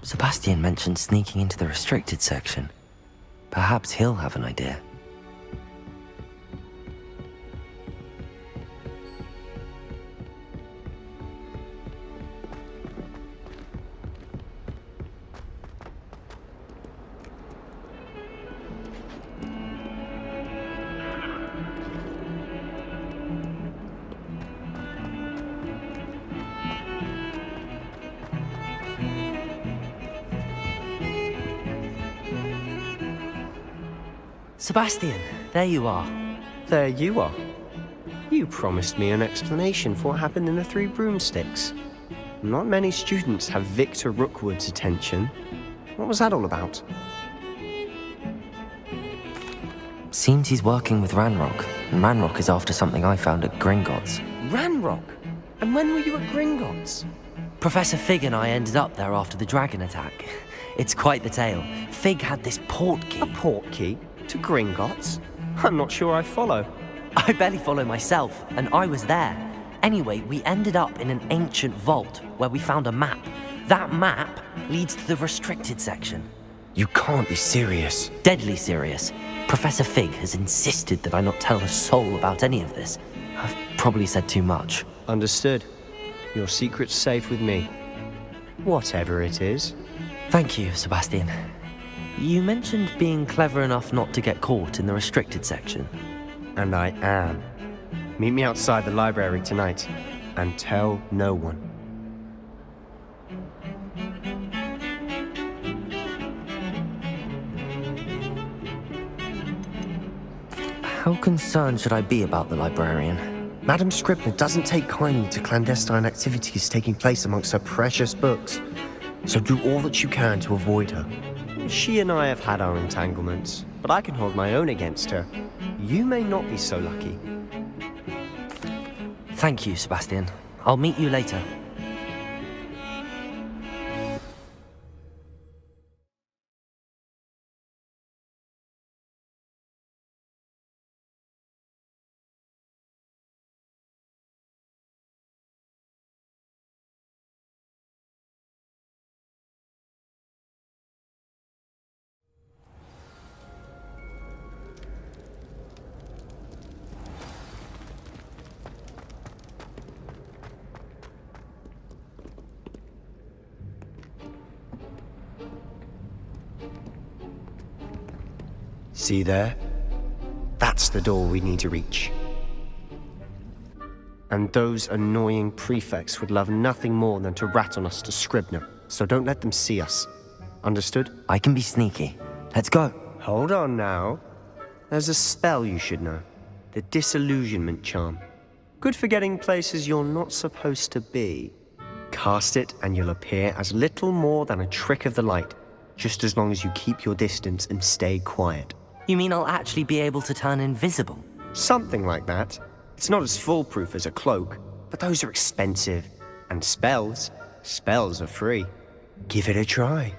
Sebastian mentioned sneaking into the restricted section. Perhaps he'll have an idea. Sebastian, there you are. There you are. You promised me an explanation for what happened in the Three Broomsticks. Not many students have Victor Rookwood's attention. What was that all about? Seems he's working with Ranrock, and Ranrock is after something I found at Gringotts. Ranrock? And when were you at Gringotts? Professor Fig and I ended up there after the dragon attack. It's quite the tale. Fig had this port key. A port key? To Gringotts? I'm not sure I follow. I barely follow myself, and I was there. Anyway, we ended up in an ancient vault where we found a map. That map leads to the restricted section. You can't be serious. Deadly serious. Professor Fig has insisted that I not tell a soul about any of this. I've probably said too much. Understood. Your secret's safe with me. Whatever it is. Thank you, Sebastian. You mentioned being clever enough not to get caught in the restricted section. And I am. Meet me outside the library tonight, and tell no one. How concerned should I be about the librarian? Madame Scribner doesn't take kindly to clandestine activities taking place amongst her precious books, so do all that you can to avoid her. She and I have had our entanglements, but I can hold my own against her. You may not be so lucky. Thank you, Sebastian. I'll meet you later. See there? That's the door we need to reach. And those annoying prefects would love nothing more than to rat on us to Scribner, so don't let them see us. Understood? I can be sneaky. Let's go. Hold on now. There's a spell you should know. The Disillusionment Charm. Good for getting places you're not supposed to be. Cast it and you'll appear as little more than a trick of the light, just as long as you keep your distance and stay quiet. You mean I'll actually be able to turn invisible? Something like that. It's not as foolproof as a cloak, but those are expensive. And spells are free. Give it a try.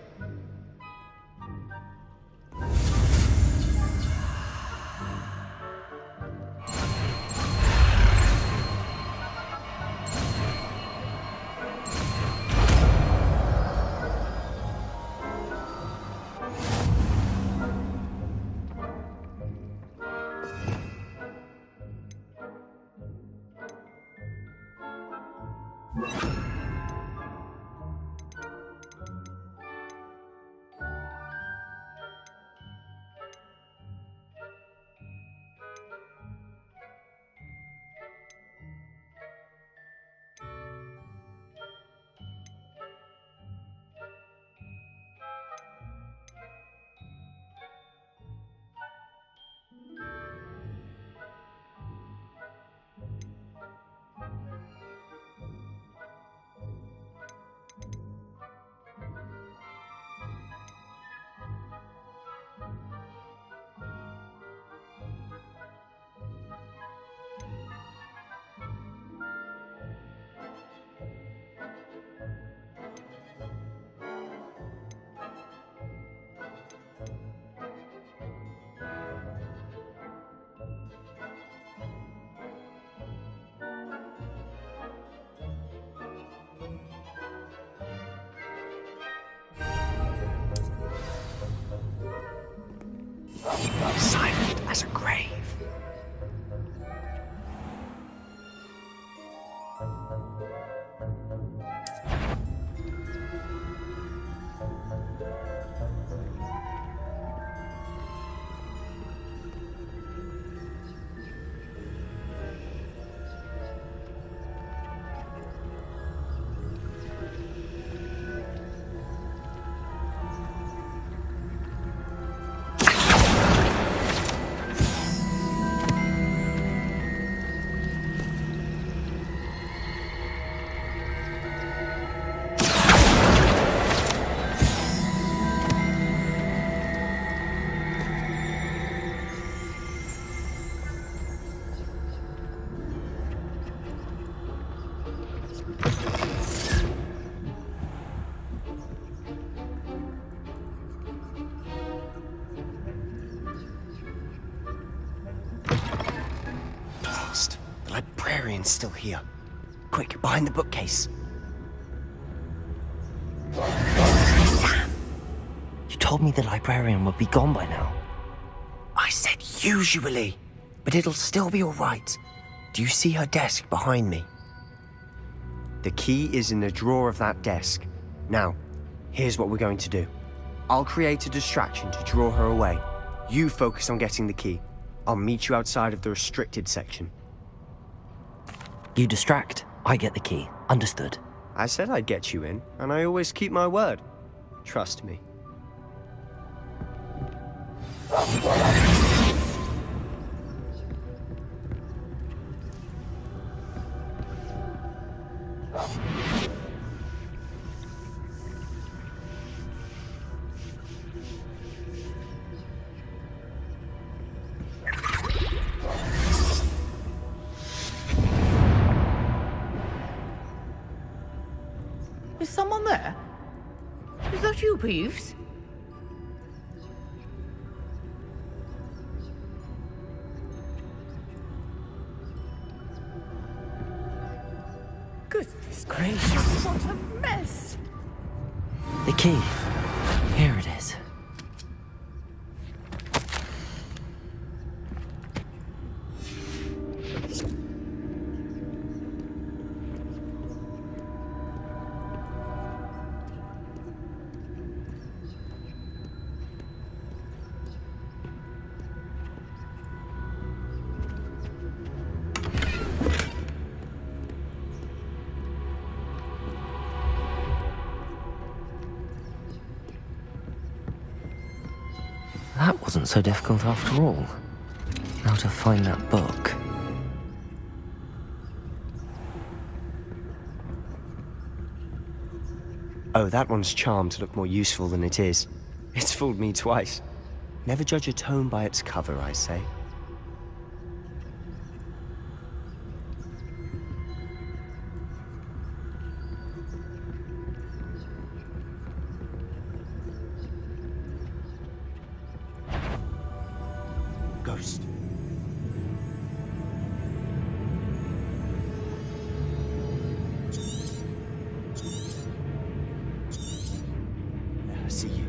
Blast. The librarian's still here. Quick, behind the bookcase. You told me the librarian would be gone by now. I said usually, but it'll still be all right. Do you see her desk behind me? The key is in the drawer of that desk. Now, here's what we're going to do. I'll create a distraction to draw her away. You focus on getting the key. I'll meet you outside of the restricted section. You distract, I get the key. Understood. I said I'd get you in, and I always keep my word. Trust me. Is someone there? Is that you, Peeves? Goodness gracious, what a mess! The key. Here it is. That wasn't so difficult after all. Now to find that book. Oh, that one's charmed to look more useful than it is. It's fooled me twice. Never judge a tome by its cover, I say. Ghost. I see you.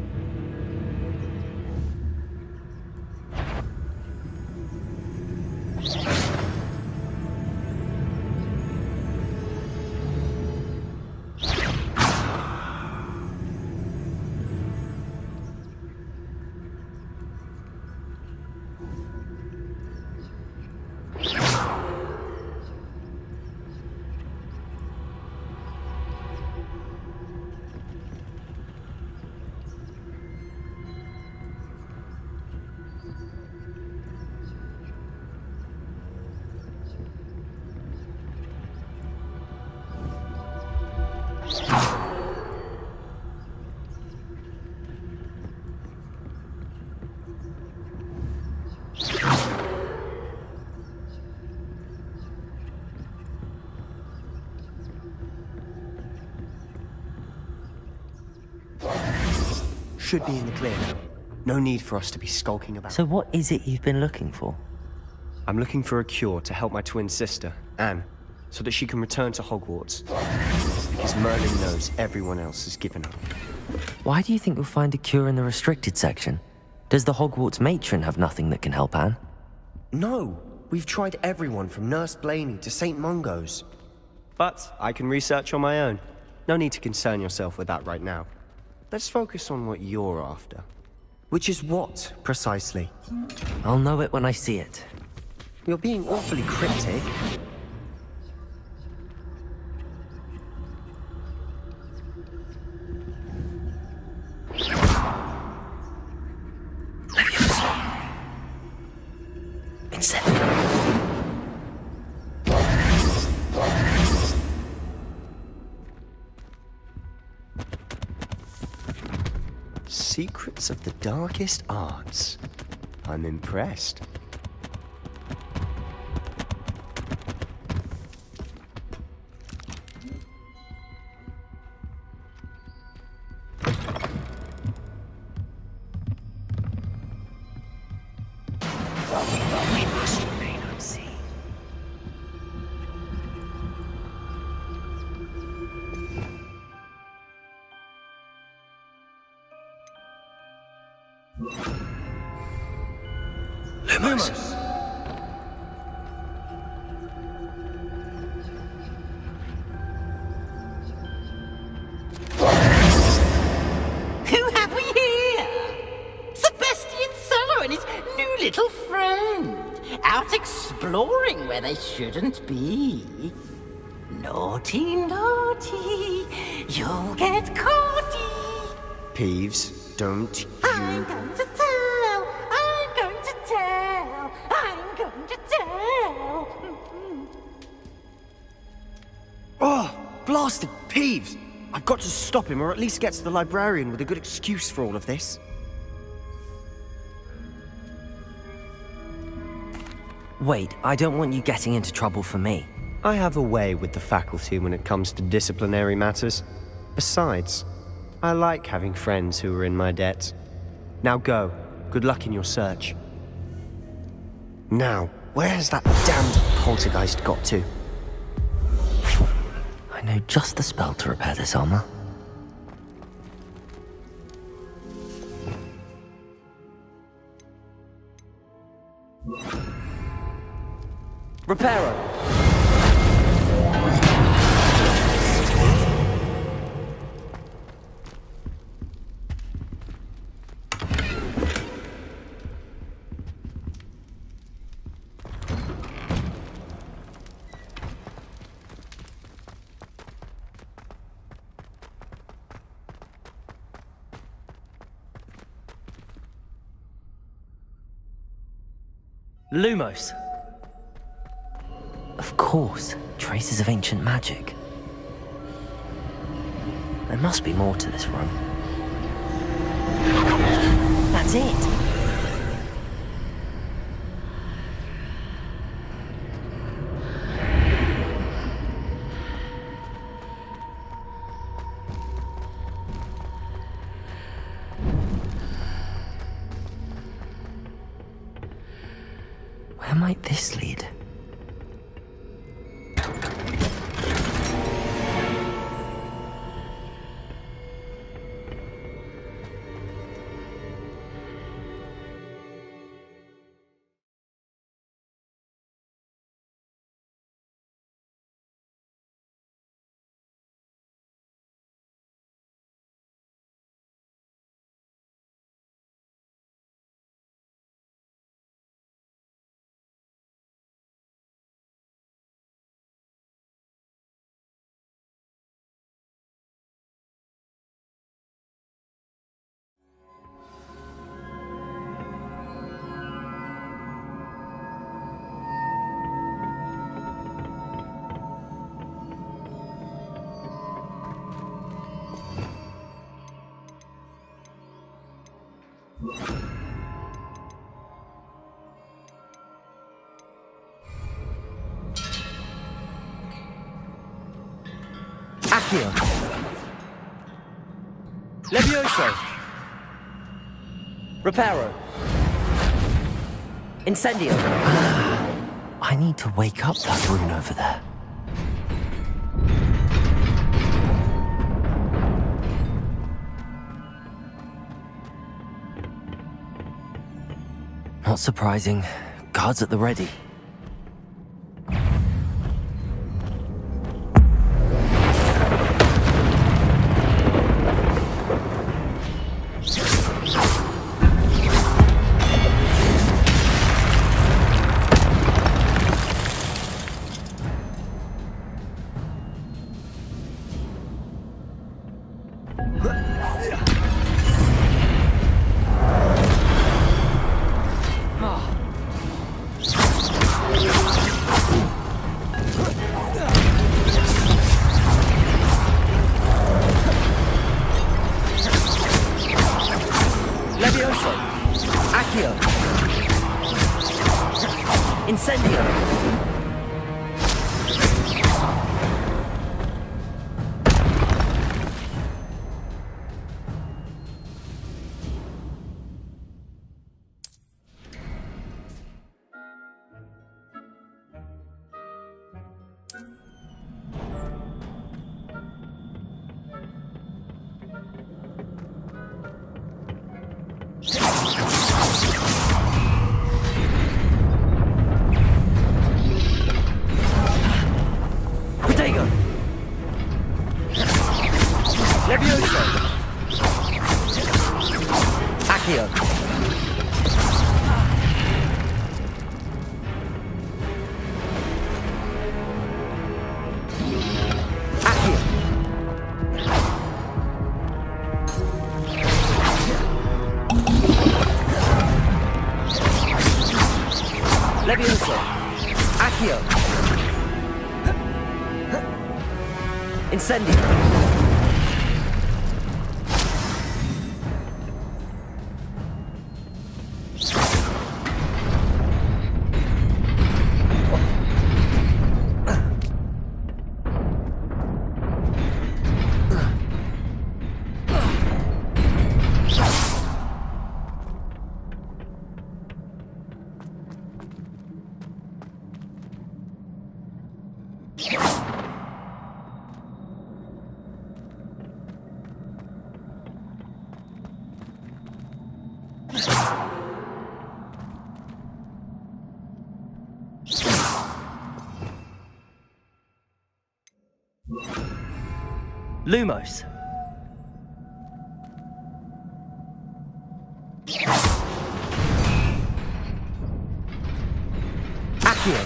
Should be in the clear now. No need for us to be skulking about. So what is it you've been looking for? I'm looking for a cure to help my twin sister, Anne, so that she can return to Hogwarts. Because Merlin knows everyone else has given up. Why do you think you'll find a cure in the restricted section? Does the Hogwarts matron have nothing that can help Anne? No, we've tried everyone from Nurse Blaney to St. Mungo's. But I can research on my own. No need to concern yourself with that right now. Let's focus on what you're after. Which is what, precisely? I'll know it when I see it. You're being awfully cryptic. It's it. Secrets of the darkest arts. I'm impressed. Lumos! Who have we here? Sebastian Solo and his new little friend. Out exploring where they shouldn't be. Naughty, naughty. You'll get caughty. Peeves, don't I'm you... going to tell. I'm going to tell. I'm going to tell. Oh, blasted Peeves! I've got to stop him, or at least get to the librarian with a good excuse for all of this. Wait, I don't want you getting into trouble for me. I have a way with the faculty when it comes to disciplinary matters. Besides, I like having friends who are in my debt. Now go. Good luck in your search. Now, where has that damned poltergeist got to? I know just the spell to repair this armor. Reparo! Lumos! Of course, traces of ancient magic. There must be more to this room. That's it! Where might this lead? Accio! Levioso! Reparo! Incendio! I need to wake up that rune over there. Not surprising. Guards at the ready. Incendio! Accio. Accio. Levioso. Accio. Incendio. Lumos. Accio.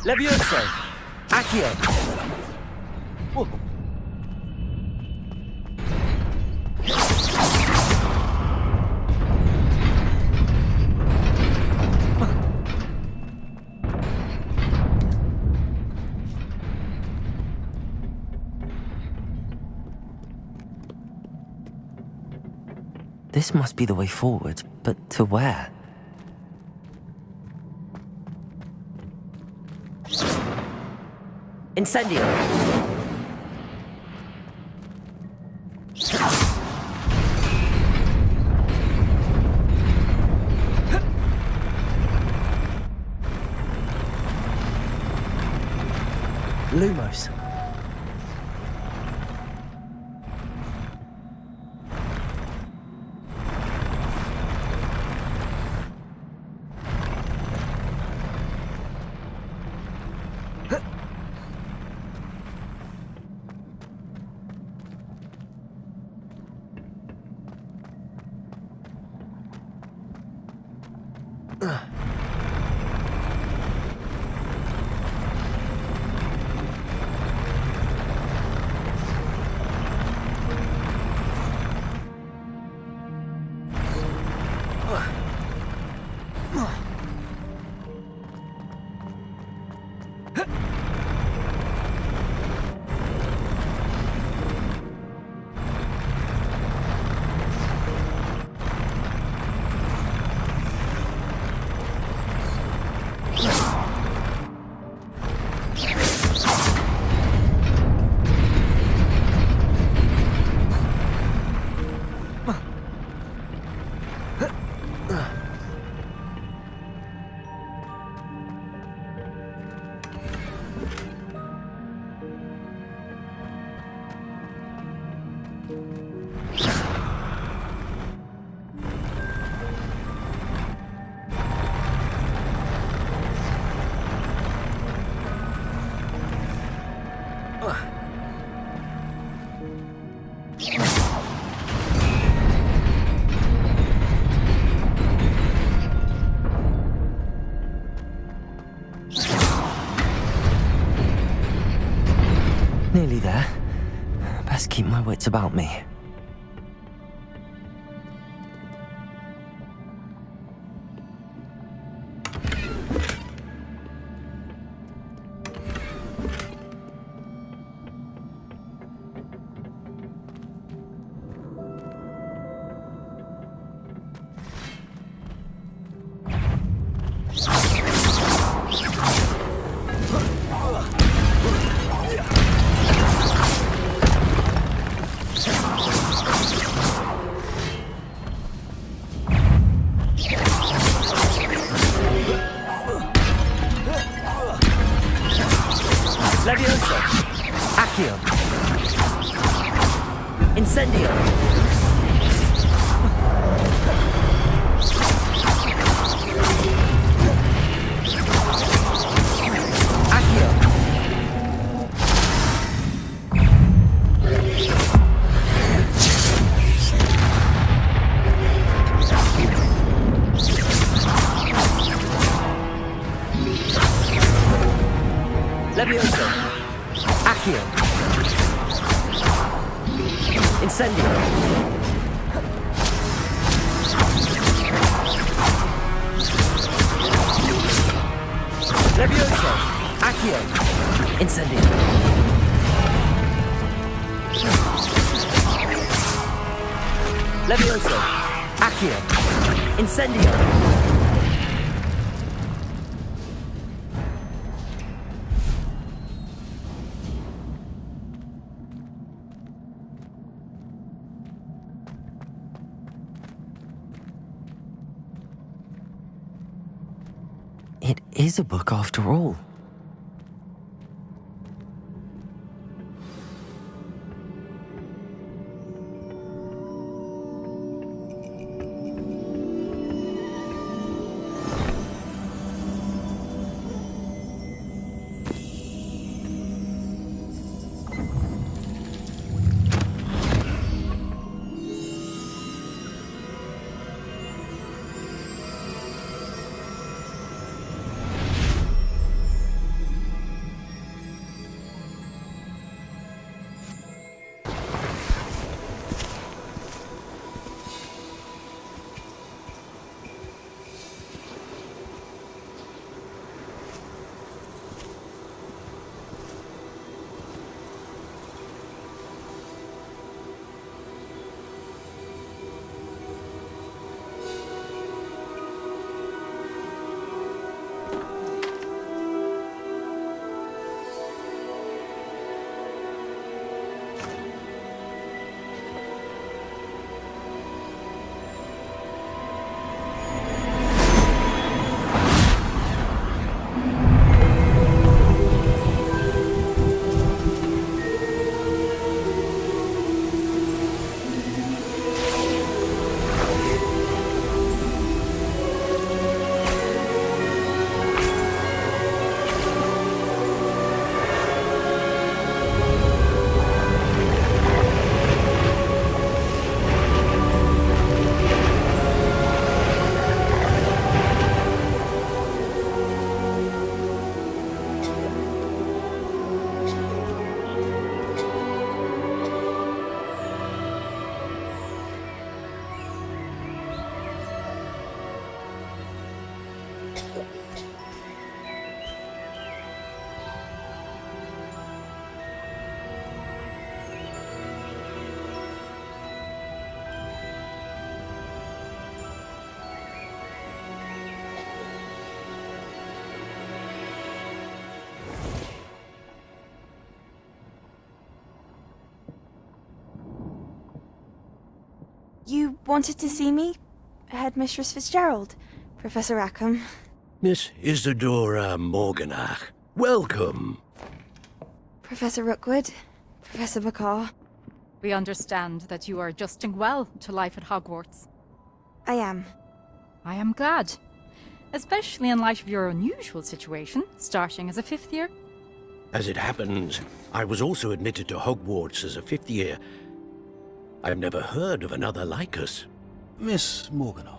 Levioso. Accio. Whoa. This must be the way forward, but to where? Incendio! Lumos. Nearly there. Best keep my wits about me. Levioso. Accio. Incendio. Accio. Accio. Incendio. Levioso. Accio. Incendio. Levioso. Accio. Incendio. It is a book after all. You wanted to see me? Headmistress Fitzgerald? Professor Rackham? Miss Isadora Morganach, welcome. Professor Rookwood? Professor Bakar? We understand that you are adjusting well to life at Hogwarts. I am. I am glad. Especially in light of your unusual situation, starting as a 5th year. As it happens, I was also admitted to Hogwarts as a 5th year. I've never heard of another like us. Miss Morganach,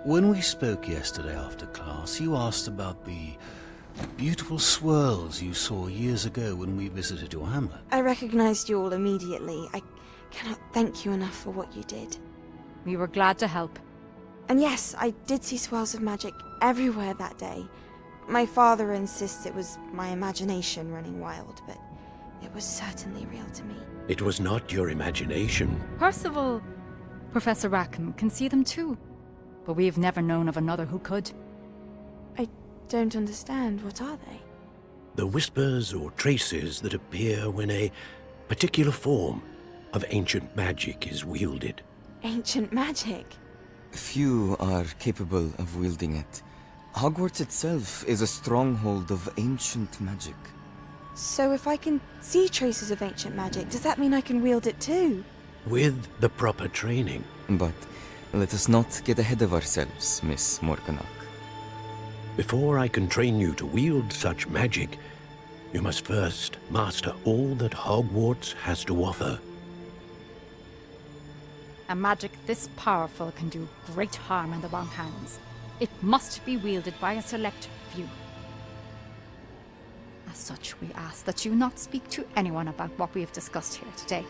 when we spoke yesterday after class, you asked about the beautiful swirls you saw years ago when we visited your hamlet. I recognized you all immediately. I cannot thank you enough for what you did. We were glad to help. And yes, I did see swirls of magic everywhere that day. My father insists it was my imagination running wild, but it was certainly real to me. It was not your imagination. Percival, Professor Rackham can see them too. But we have never known of another who could. I don't understand. What are they? The whispers or traces that appear when a particular form of ancient magic is wielded. Ancient magic? Few are capable of wielding it. Hogwarts itself is a stronghold of ancient magic. So if I can see traces of ancient magic, does that mean I can wield it too? With the proper training. But let us not get ahead of ourselves, Miss Morganach. Before I can train you to wield such magic, you must first master all that Hogwarts has to offer. A magic this powerful can do great harm in the wrong hands. It must be wielded by a select few. A As such, we ask that you not speak to anyone about what we have discussed here today.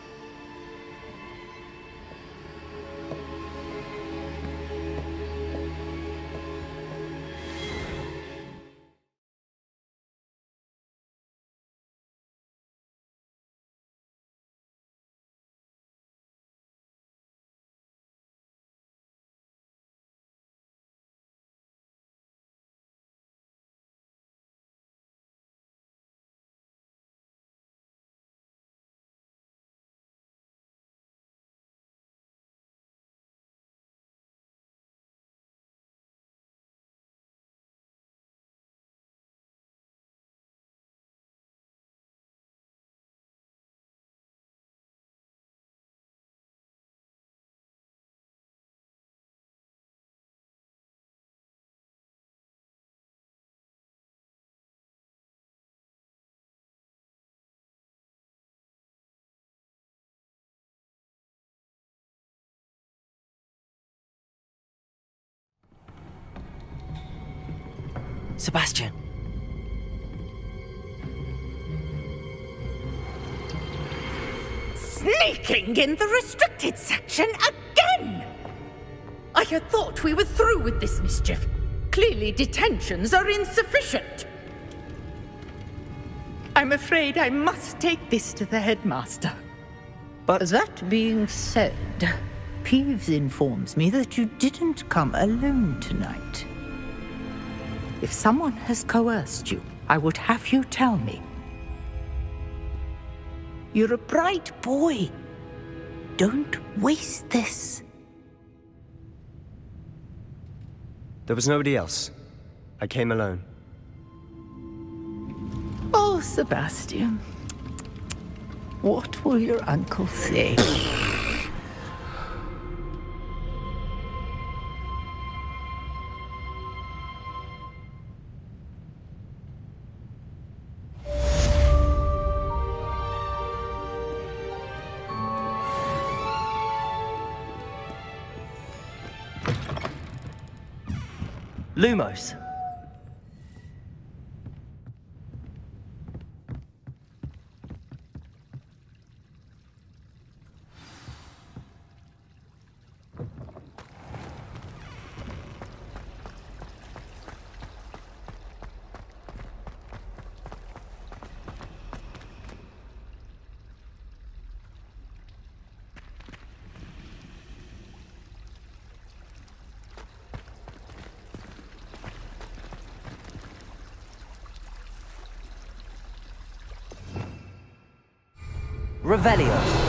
Sebastian. Sneaking in the restricted section again! I had thought we were through with this mischief. Clearly detentions are insufficient. I'm afraid I must take this to the headmaster. But that being said, Peeves informs me that you didn't come alone tonight. If someone has coerced you, I would have you tell me. You're a bright boy. Don't waste this. There was nobody else. I came alone. Oh, Sebastian. What will your uncle say? Lumos. Revelio.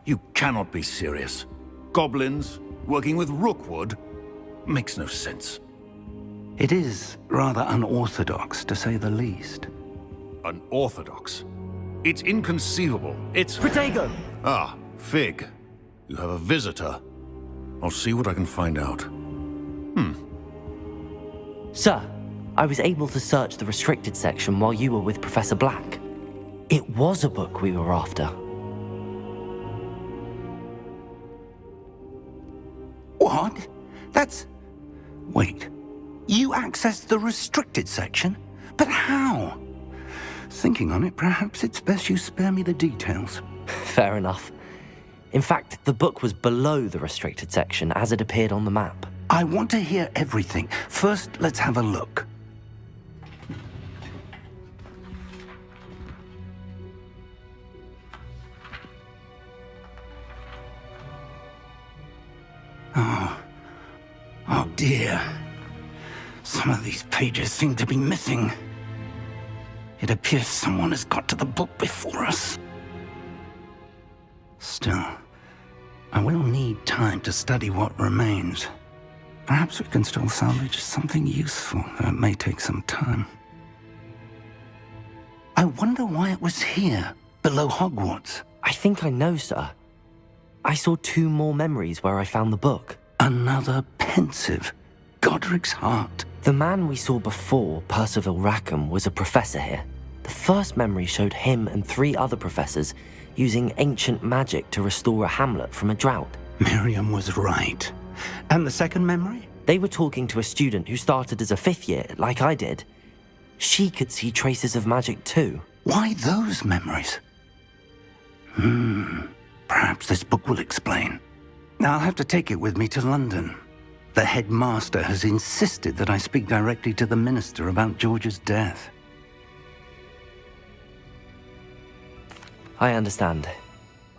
You cannot be serious. Goblins working with Rookwood makes no sense. It is rather unorthodox, to say the least. Unorthodox? It's inconceivable. It's... Protego! Ah, Fig. You have a visitor. I'll see what I can find out. Sir, I was able to search the restricted section while you were with Professor Black. It was a book we were after. What? That's... Wait. You accessed the restricted section? But how? Thinking on it, perhaps it's best you spare me the details. Fair enough. In fact, the book was below the restricted section as it appeared on the map. I want to hear everything. First, let's have a look. Oh dear. Some of these pages seem to be missing. It appears someone has got to the book before us. Still, I will need time to study what remains. Perhaps we can still salvage something useful, though it may take some time. I wonder why it was here, below Hogwarts. I think I know, sir. I saw 2 more memories where I found the book. Another pensive. Godric's heart. The man we saw before, Percival Rackham, was a professor here. The first memory showed him and 3 other professors using ancient magic to restore a hamlet from a drought. Miriam was right. And the second memory? They were talking to a student who started as a 5th year, like I did. She could see traces of magic too. Why those memories? Perhaps this book will explain. Now I'll have to take it with me to London. The headmaster has insisted that I speak directly to the minister about George's death. I understand.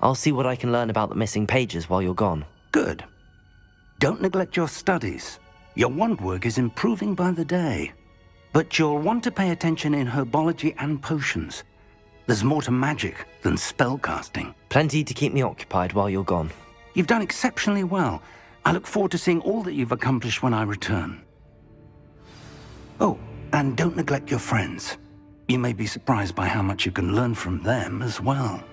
I'll see what I can learn about the missing pages while you're gone. Good. Don't neglect your studies. Your wand work is improving by the day. But you'll want to pay attention in herbology and potions. There's more to magic than spellcasting. Plenty to keep me occupied while you're gone. You've done exceptionally well. I look forward to seeing all that you've accomplished when I return. Oh, and don't neglect your friends. You may be surprised by how much you can learn from them as well.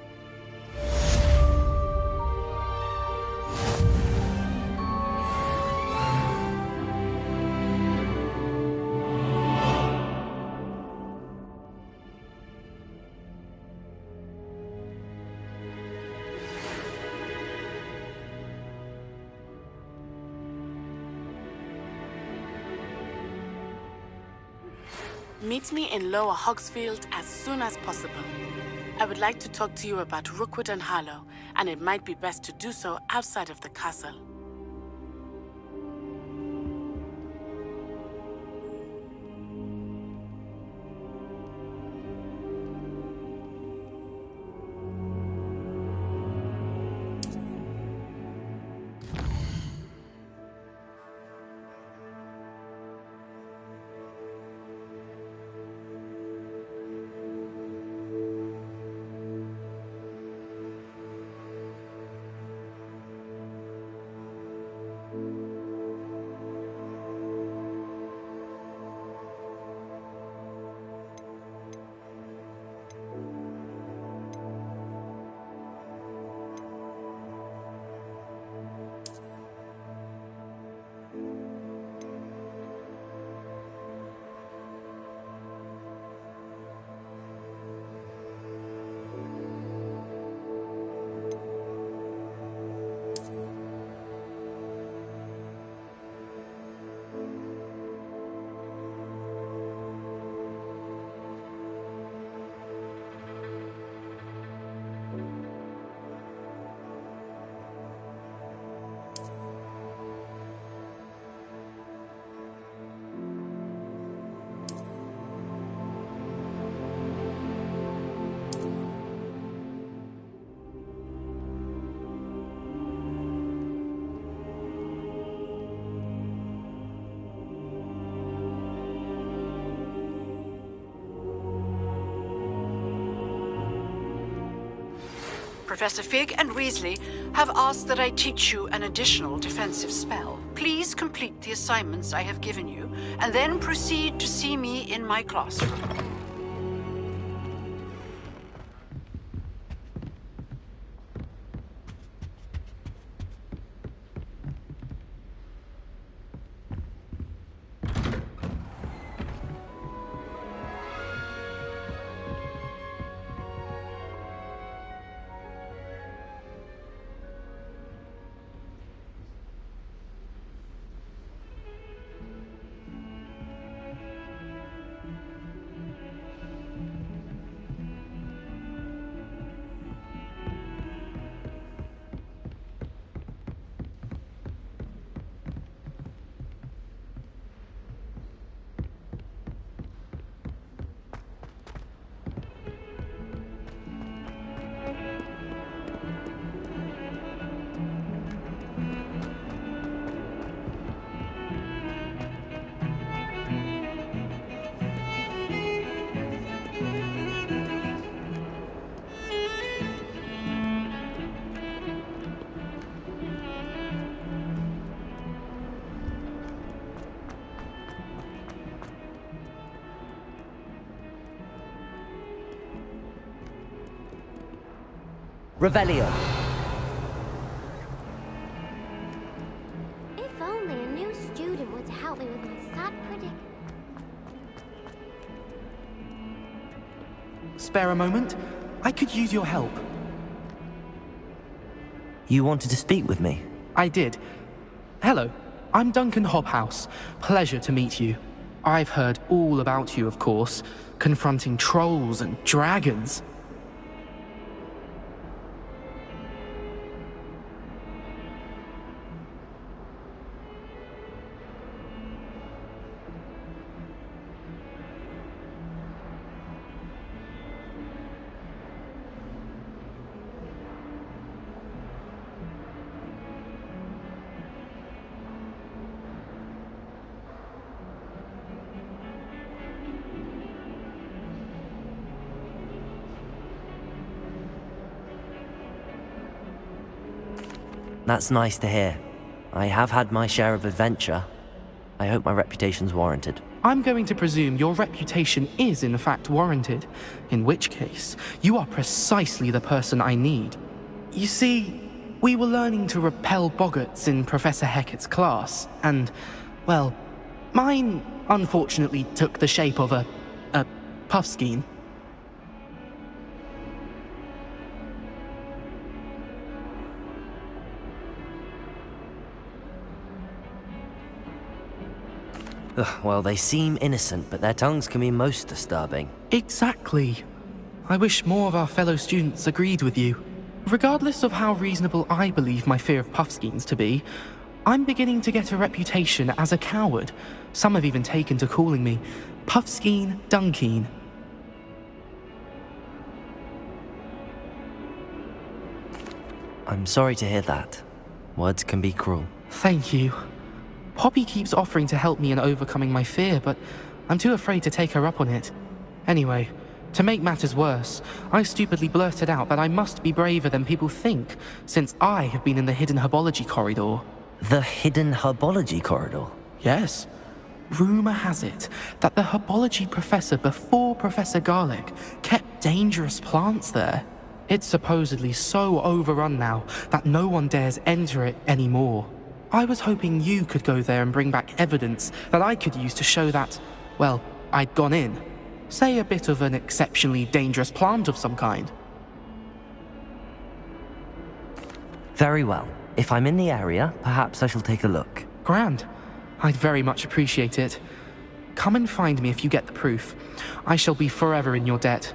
Meet me in Lower Hogsfield as soon as possible. I would like to talk to you about Rookwood and Harlow, and it might be best to do so outside of the castle. Professor Fig and Weasley have asked that I teach you an additional defensive spell. Please complete the assignments I have given you, and then proceed to see me in my classroom. Revelio. If only a new student were to help me with my sad predict. Spare a moment? I could use your help. You wanted to speak with me? I did. Hello, I'm Duncan Hobhouse. Pleasure to meet you. I've heard all about you, of course, confronting trolls and dragons. That's nice to hear. I have had my share of adventure. I hope my reputation's warranted. I'm going to presume your reputation is in fact warranted, in which case, you are precisely the person I need. You see, we were learning to repel boggarts in Professor Hecat's class, and, well, mine unfortunately took the shape of a puffskein. Ugh, well, they seem innocent, but their tongues can be most disturbing. Exactly. I wish more of our fellow students agreed with you. Regardless of how reasonable I believe my fear of puffskeins to be, I'm beginning to get a reputation as a coward. Some have even taken to calling me Puffskeen Dunkeen. I'm sorry to hear that. Words can be cruel. Thank you. Poppy keeps offering to help me in overcoming my fear, but I'm too afraid to take her up on it. Anyway, to make matters worse, I stupidly blurted out that I must be braver than people think, since I have been in the hidden herbology corridor. The hidden herbology corridor? Yes. Rumor has it that the herbology professor before Professor Garlic kept dangerous plants there. It's supposedly so overrun now that no one dares enter it anymore. I was hoping you could go there and bring back evidence that I could use to show that, well, I'd gone in. Say a bit of an exceptionally dangerous plant of some kind. Very well. If I'm in the area, perhaps I shall take a look. Grand. I'd very much appreciate it. Come and find me if you get the proof. I shall be forever in your debt.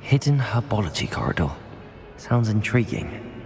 Hidden herbology corridor. Sounds intriguing.